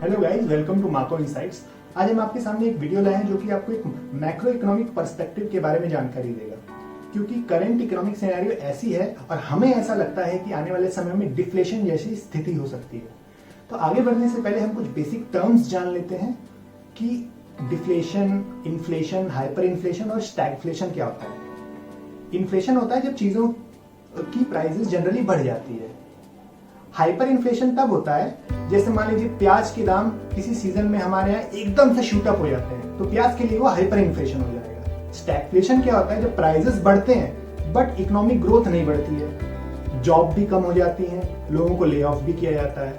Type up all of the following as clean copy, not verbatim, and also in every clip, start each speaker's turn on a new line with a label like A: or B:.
A: Hello guys, welcome to Marco Insights. आज हम आपके सामने एक वीडियो लाए हैं जो कि आपको एक मैक्रो इकोनॉमिक पर्सपेक्टिव के बारे में जानकारी देगा, क्योंकि करंट इकोनॉमिक सिनेरियो ऐसी है और हमें ऐसा लगता है कि आने वाले समय में डिफ्लेशन जैसी स्थिति हो सकती है। तो आगे बढ़ने से पहले हम कुछ बेसिक टर्म्स जान लेते हैं कि डिफ्लेशन, इन्फ्लेशन, हाइपर इन्फ्लेशन और स्टैगफ्लेशन क्या होता है। इन्फ्लेशन होता है जब चीजों की प्राइसेस जनरली बढ़ जाती है। हाइपर इन्फ्लेशन तब होता है जैसे मान लीजिए प्याज के दाम किसी सीजन में हमारे यहाँ एकदम से शूट अप हो जाते हैं, तो प्याज के लिए वो हाइपर इन्फ्लेशन हो जाएगा। स्टैगफ्लेशन क्या होता है जब प्राइसेस बढ़ते हैं बट इकोनॉमिक ग्रोथ नहीं बढ़ती है, जॉब भी कम हो जाती हैं, लोगों को ले ऑफ भी किया जाता है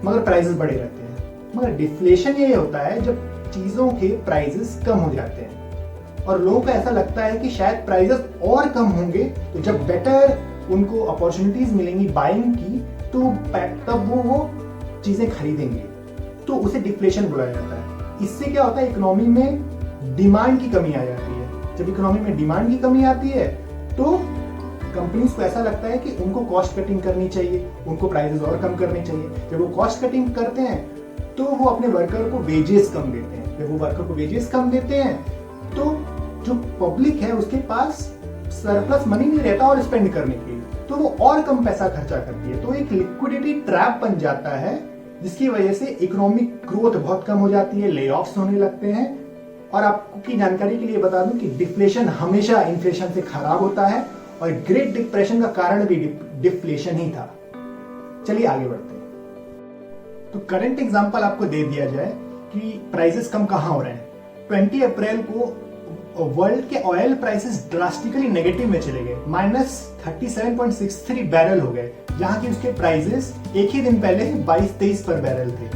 A: मगर प्राइसेस बढ़े रहते हैं। मगर डिफ्लेशन ये होता है जब चीजों के प्राइसेस कम हो जाते हैं और लोगों को ऐसा लगता है कि शायद प्राइसेस और कम होंगे, तो जब बेटर उनको अपॉर्चुनिटीज मिलेंगी बाइंग की तो तब वो चीजें खरीदेंगे, तो उसे डिफ्लेशन बुलाया जाता है। इससे क्या होता है, इकोनॉमी में डिमांड की कमी आ जाती है। जब इकोनॉमी में डिमांड की कमी आती है तो कंपनीज को ऐसा लगता है कि उनको कॉस्ट कटिंग करनी चाहिए, उनको प्राइसेस और कम करने चाहिए। जब वो कॉस्ट कटिंग करते हैं तो वो अपने वर्कर को वेजेस कम देते हैं। जब वो वर्कर को वेजेस कम देते हैं तो जो पब्लिक है उसके पास सरप्लस मनी नहीं रहता और स्पेंड करने के लिए, तो वो और कम पैसा खर्चा करती है। तो एक लिक्विडिटी ट्रैप बन जाता है जिसकी वजह से इकोनॉमिक ग्रोथ बहुत कम हो जाती है, ले ऑफ्स होने लगते हैं। और आपकी जानकारी के लिए बता दूं कि डिफ्लेशन हमेशा इन्फ्लेशन से खराब होता है और ग्रेट डिप्रेशन का कारण भी डिफ्लेशन ही था। चलिए आगे बढ़ते हैं। तो करंट एग्जांपल आपको दे दिया जाए कि प्राइसेस कम कहां हो रहे हैं। 20 अप्रैल को वर्ल्ड के ऑयल प्राइसेस ड्रास्टिकली नेगेटिव में चले गए, -37.63 बैरल हो गए, जहां की उसके प्राइसेस एक ही दिन पहले 22-23 पर बैरल थे।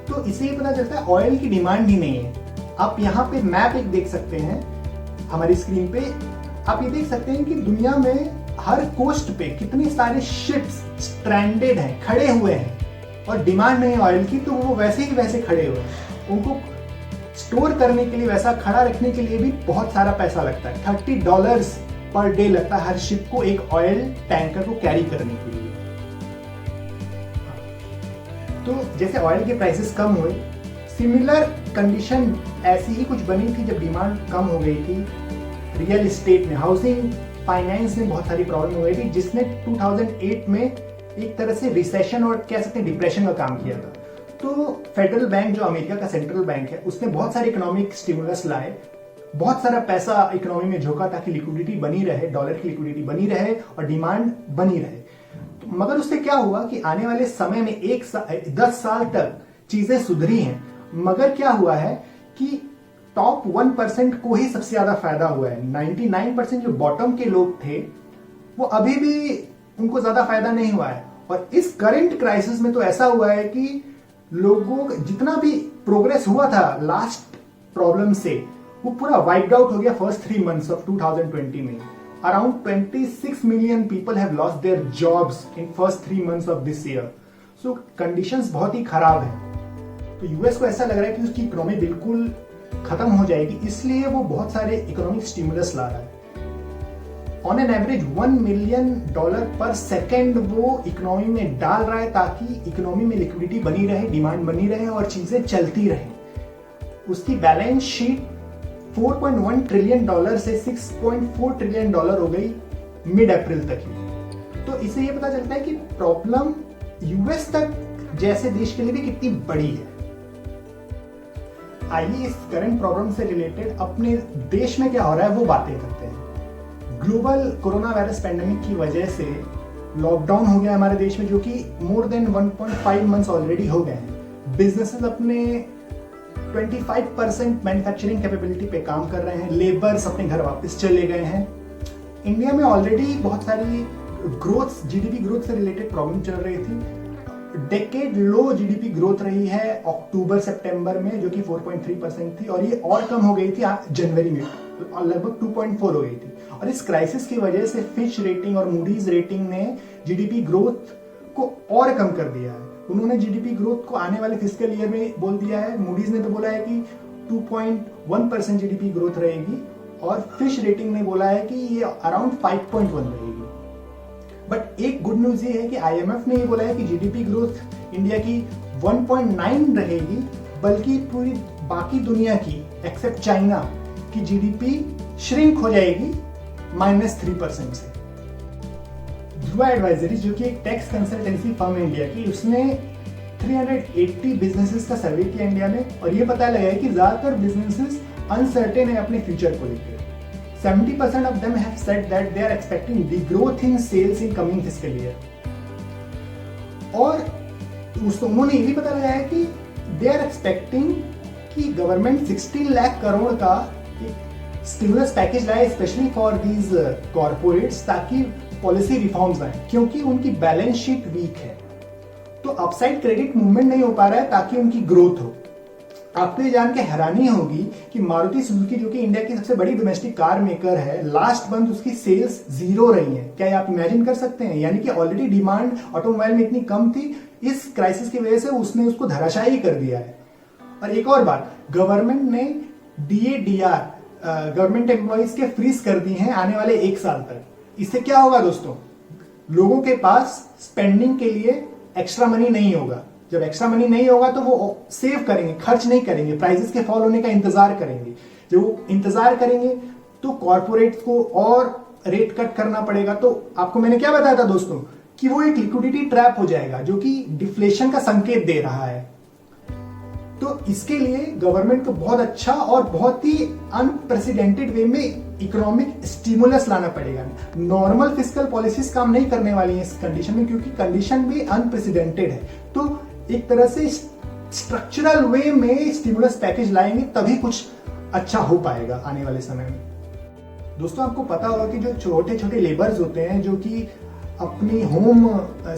A: तो इससे ये पता चलता है ऑयल की डिमांड ही नहीं है। आप यहाँ पे मैप एक देख सकते हैं हमारी स्क्रीन पे। आप ये देख सकते हैं कि दुनिया में हर कोस्ट पे कितने सारे शिप्स स्ट्रैंडेड हैं, खड़े हुए हैं और डिमांड नहीं है ऑयल की, तो वो वैसे ही वैसे खड़े हुए हैं। उनको स्टोर करने के लिए, वैसा खड़ा रखने के लिए भी बहुत सारा पैसा लगता है। $30 पर डे लगता है हर शिप को एक ऑयल टैंकर को कैरी करने के लिए। तो जैसे ऑयल के प्राइसेस कम हुए, सिमिलर कंडीशन ऐसी ही कुछ बनी थी जब डिमांड कम हो गई थी। रियल एस्टेट में, हाउसिंग फाइनेंस में बहुत सारी प्रॉब्लम हो गई थी, जिसने 2008 में एक तरह से रिसेशन और कह सकते हैं डिप्रेशन का काम किया था। तो फेडरल बैंक, जो अमेरिका का सेंट्रल बैंक है, उसने बहुत सारे इकोनॉमिक स्टिमुलस लाए, बहुत सारा पैसा इकोनॉमी में झोंका ताकि लिक्विडिटी बनी रहे, डॉलर की लिक्विडिटी बनी रहे और डिमांड बनी रहे। तो मगर उससे क्या हुआ कि आने वाले समय में 10 साल तक चीजें सुधरी हैं, मगर क्या हुआ है कि टॉप 1% को ही सबसे ज्यादा फायदा हुआ है। 99% जो बॉटम के लोग थे वो अभी भी उनको ज्यादा फायदा नहीं हुआ है। और इस करंट क्राइसिस में तो ऐसा हुआ है कि लोगों जितना भी प्रोग्रेस हुआ था लास्ट प्रॉब्लम से, वो पूरा वाइप्ड आउट हो गया फर्स्ट 3 months ऑफ 2020 में। Around 26 million people have lost their jobs in first 3 months of this year. So conditions बहुत ही खराब है। तो यूएस को ऐसा लग रहा है कि उसकी इकोनॉमी बिल्कुल खत्म हो जाएगी, इसलिए वो बहुत सारे इकोनॉमिक स्टिमुलस ला रहा है। ऑन एन एवरेज $1 million पर सेकेंड वो इकोनॉमी में डाल रहा है ताकि इकोनॉमी में लिक्विडिटी बनी रहे, डिमांड बनी रहे और चीजें चलती रहे। उसकी बैलेंस शीट $4.1 ट्रिलियन से $6.4 ट्रिलियन हो गई मिड अप्रैल तक ही। तो इससे ये पता चलता है कि प्रॉब्लम यूएस तक जैसे देश के लिए भी कितनी बड़ी है। आइए इस करंट प्रॉब्लम से रिलेटेड अपने देश में क्या हो रहा है वो बातें करते हैं। ग्लोबल कोरोना वायरस पैंडेमिक की वजह से लॉकडाउन हो गया हमारे देश में, जो कि मोर देन 1.5 months ऑलरेडी हो गए हैं। बिजनेसेस अपने 25% मैन्युफैक्चरिंग कैपेबिलिटी पे काम कर रहे हैं, लेबर्स अपने घर वापस चले गए हैं। इंडिया में ऑलरेडी बहुत सारी ग्रोथ, जीडीपी ग्रोथ से रिलेटेड प्रॉब्लम चल रही थी। डेकेड लो जीडीपी ग्रोथ रही है अक्टूबर सितंबर में, जो कि 4.3% थी और ये और कम हो गई थी जनवरी में, लगभग 2.4 हो गई थी। और इस क्राइसिस की वजह से फिच रेटिंग और मूडीज रेटिंग ने जीडीपी ग्रोथ को और कम कर दिया है। उन्होंने जीडीपी ग्रोथ को आने वाले फिस्कल ईयर में बोल दिया है, मूडीज ने तो बोला है कि 2.1% जीडीपी ग्रोथ रहेगी और फिश रेटिंग ने बोला है कि ये अराउंड 5.1 रहेगी। बट एक गुड न्यूज ये है कि आईएमएफ ने ये बोला है कि जीडीपी ग्रोथ इंडिया की 1.9 रहेगी, बल्कि पूरी बाकी दुनिया की एक्सेप्ट चाइना की जीडीपी श्रिंक हो जाएगी -3% से। ध्रुवा एडवाइजरी जो कि एक टैक्स कंसल्टेंसी फर्म है इंडिया की, उसने 380 बिजनेसेस का सर्वे किया इंडिया में और ये पता लगा है कि ज्यादातर बिजनेसेस अनसर्टेन है अपने फ्यूचर को लेकर। 70% of them have said that they are expecting degrowth in sales in coming fiscal year। और उन्होंने ये भी पता लगाया है कि दे आर एक्सपेक्टिंग कि गवर्नमेंट 16 लाख करोड़ का एक स्टिमुलस पैकेज लाए स्पेशली फॉर दीज कॉर्पोरेट्स, ताकि पॉलिसी रिफॉर्म्स आए, क्योंकि उनकी बैलेंस शीट वीक है। तो अपसाइड क्रेडिट मूवमेंट नहीं हो पा रहा है ताकि उनकी ग्रोथ हो। आपको ये जान के हैरानी होगी कि मारुति सुजुकी जो कि इंडिया की सबसे बड़ी डोमेस्टिक कार मेकर है, लास्ट मंथ उसकी सेल्स 0 रही है। क्या आप इमेजिन कर सकते हैं? यानी कि ऑलरेडी डिमांड ऑटोमोबाइल में इतनी कम थी, इस क्राइसिस की वजह से उसने उसको धराशायी कर दिया है। और एक और बात, गवर्नमेंट ने DA/DR गवर्नमेंट एम्प्लॉइज के फ्रीज कर दिए हैं आने वाले 1 साल तक। इससे क्या होगा दोस्तों? लोगों के पास स्पेंडिंग के लिए एक्स्ट्रा मनी नहीं होगा। जब एक्स्ट्रा मनी नहीं होगा तो वो सेव करेंगे, खर्च नहीं करेंगे, प्राइसेस के फॉल होने का इंतजार करेंगे। जब वो इंतजार करेंगे तो कॉर्पोरेट्स को और रेट कट करना पड़ेगा। तो आपको मैंने क्या बताया था दोस्तों कि वो एक लिक्विडिटी ट्रैप हो जाएगा जो कि डिफ्लेशन का संकेत दे रहा है। तो इसके लिए गवर्नमेंट को बहुत अच्छा और बहुत ही अनप्रेसिडेंटेड वे में इकोनॉमिक स्टिमुलस लाना पड़ेगा। नॉर्मल फिस्कल पॉलिसीज काम नहीं करने वाली हैं इस कंडीशन में, क्योंकि कंडीशन भी अनप्रेसिडेंटेड है। तो एक तरह से स्ट्रक्चरल वे में स्टिमुलस पैकेज लाएंगे तभी कुछ अच्छा हो पाएगा आने वाले समय में। दोस्तों आपको पता होगा कि जो छोटे छोटे लेबर्स होते हैं जो कि अपनी होम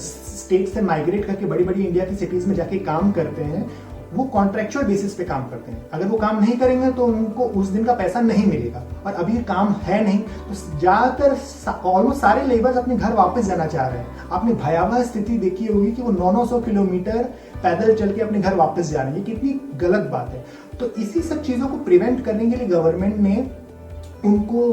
A: स्टेट से माइग्रेट करके बड़ी बड़ी इंडिया की सिटीज में जाके काम करते हैं, वो कॉन्ट्रेक्चुअल बेसिस पे काम करते हैं। अगर वो काम नहीं करेंगे तो उनको उस दिन का पैसा नहीं मिलेगा, और अभी काम है नहीं, तो ज्यादातर ऑलमोस्ट सारे लेबर्स अपने घर वापस जाना चाह रहे हैं। आपने भयावह स्थिति देखी होगी कि वो 900 किलोमीटर पैदल चल के अपने घर वापस जा रहे हैं। ये कितनी गलत बात है। तो इसी सब चीजों को प्रिवेंट करने के लिए गवर्नमेंट ने उनको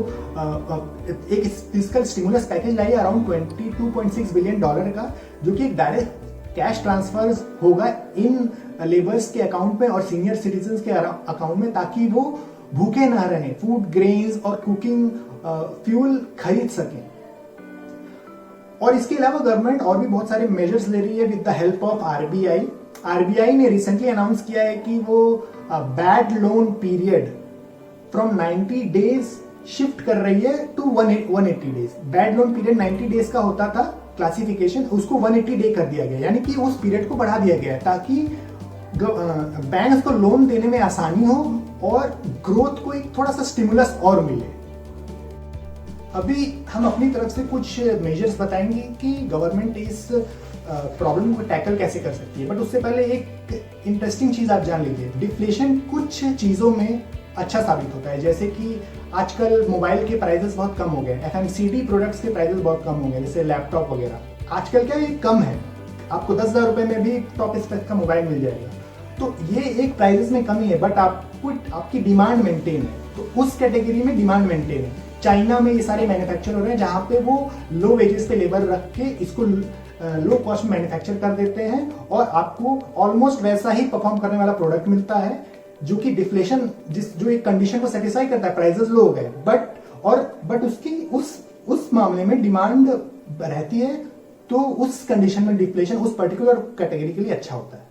A: एक फिस्कल स्टिमुलस पैकेज लाई अराउंड $22.6 बिलियन का, जो कि एक डायरेक्ट कैश ट्रांसफर होगा इन लेबर्स के अकाउंट में और सीनियर सिटीजन्स के अकाउंट में, ताकि वो भूखे ना रहें, फूड ग्रेन्स और कुकिंग फ्यूल खरीद सकें। और इसके अलावा गवर्नमेंट और भी बहुत सारे मेजर्स ले रही है with the help of RBI। RBI ने रिसेंटली अनाउंस किया है कि वो bad loan period from 90 days shift कर रही है to 180 days. Bad loan period 90 days का होता था क्लासिफिकेशन, उसको 180 डे कर दिया गया, यानी कि उस पीरियड को बढ़ा दिया गया ताकि बैंक्स को लोन देने में आसानी हो और ग्रोथ को एक थोड़ा सा स्टिमुलस और मिले। अभी हम अपनी तरफ से कुछ मेजर्स बताएंगे कि गवर्नमेंट इस प्रॉब्लम को टैकल कैसे कर सकती है। बट उससे पहले एक इंटरेस्टिंग चीज आप जान लीजिए, डिफ्लेशन कुछ चीजों में अच्छा साबित होता है। जैसे कि आजकल मोबाइल के प्राइसेस बहुत कम हो गए, FMCG प्रोडक्ट्स के प्राइसेस बहुत कम हो गए, जैसे लैपटॉप वगैरह। आजकल क्या ये कम है, आपको 10,000 रुपए में भी टॉप स्पेक का मोबाइल मिल जाएगा। तो ये एक प्राइसेस में कमी है, बट आपकी डिमांड मेंटेन है, तो उस कैटेगरी में डिमांड मेंटेन है। चाइना में ये सारे मैन्युफैक्चर हो रहे हैं जहां पे वो लो वेजेस पे लेबर रख के इसको लो कॉस्ट में मैन्युफैक्चर कर देते हैं और आपको ऑलमोस्ट वैसा ही परफॉर्म करने वाला प्रोडक्ट मिलता है, जो कि डिफ्लेशन जो एक कंडीशन को सेटिस्फाई करता है। प्राइसेस लो हो गए बट उसकी उस मामले में डिमांड रहती है, तो उस कंडीशन में डिफ्लेशन उस पर्टिकुलर कैटेगरी के लिए अच्छा होता है।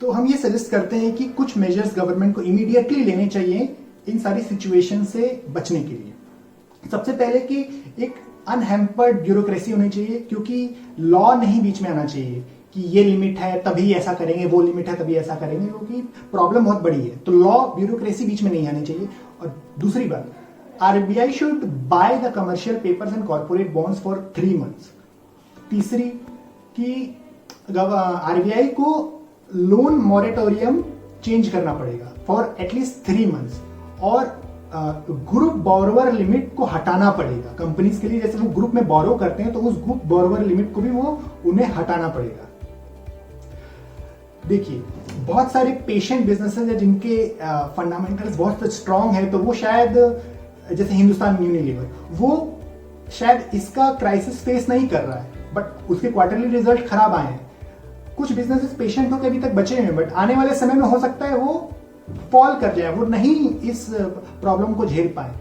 A: तो हम ये सजेस्ट करते हैं कि कुछ मेजर्स गवर्नमेंट को इमीडिएटली लेने चाहिए इन सारी सिचुएशन से बचने के लिए। सबसे पहले कि एक अनहैम्पर्ड ब्यूरोक्रेसी होनी चाहिए, क्योंकि लॉ नहीं बीच में आना चाहिए कि ये लिमिट है तभी ऐसा करेंगे, वो लिमिट है तभी ऐसा करेंगे, क्योंकि प्रॉब्लम बहुत बड़ी है। तो लॉ ब्यूरोक्रेसी बीच में नहीं आनी चाहिए। और दूसरी बात, RBI should by the commercial papers and corporate bonds for 3 months. तीसरी कि RBI को लोन मॉरेटोरियम चेंज करना पड़ेगा फॉर एटलीस्ट 3 मंथ्स, और ग्रुप बोरोवर लिमिट को हटाना पड़ेगा कंपनीज के लिए। जैसे वो ग्रुप में बोरो करते हैं तो उस ग्रुप बोरोवर लिमिट को भी वो उन्हें हटाना पड़ेगा। देखिए, बहुत सारे पेशेंट बिजनेसेस हैं जिनके फंडामेंटल्स बहुत स्ट्रांग है, तो वो शायद जैसे हिंदुस्तान यूनिलीवर, वो शायद इसका क्राइसिस फेस नहीं कर रहा है, बट उसके क्वार्टरली रिजल्ट खराब आए हैं। कुछ बिजनेसेस पेशेंट होकर अभी तक बचे हैं, बट आने वाले समय में हो सकता है वो फॉल कर जाए, वो नहीं इस प्रॉब्लम को झेल पाए।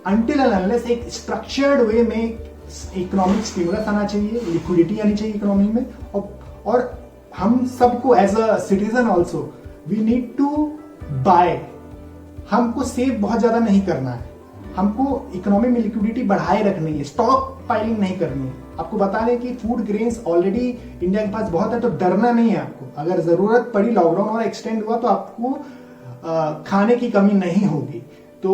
A: अनटिल एंड अनलेस एक स्ट्रक्चर्ड वे में इकोनॉमिक स्टिमुलस आना चाहिए, लिक्विडिटी आनी चाहिए इकोनॉमी में, और हम सबको as a citizen also we need to buy. हमको सेव बहुत ज्यादा नहीं करना है, हमको इकोनॉमी में लिक्विडिटी बढ़ाए रखनी है, स्टॉक पाइलिंग नहीं करनी है। आपको बता दें कि फूड ग्रेन्स ऑलरेडी इंडिया के पास बहुत है, तो डरना नहीं है आपको। अगर जरूरत पड़ी, लॉकडाउन और एक्सटेंड हुआ, तो आपको खाने की कमी नहीं होगी। तो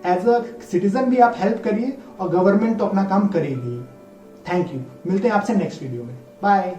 A: एज अ सिटीजन भी आप हेल्प करिए और गवर्नमेंट तो अपना काम करेगी। Thank you. मिलते हैं आपसे नेक्स्ट वीडियो में। बाय।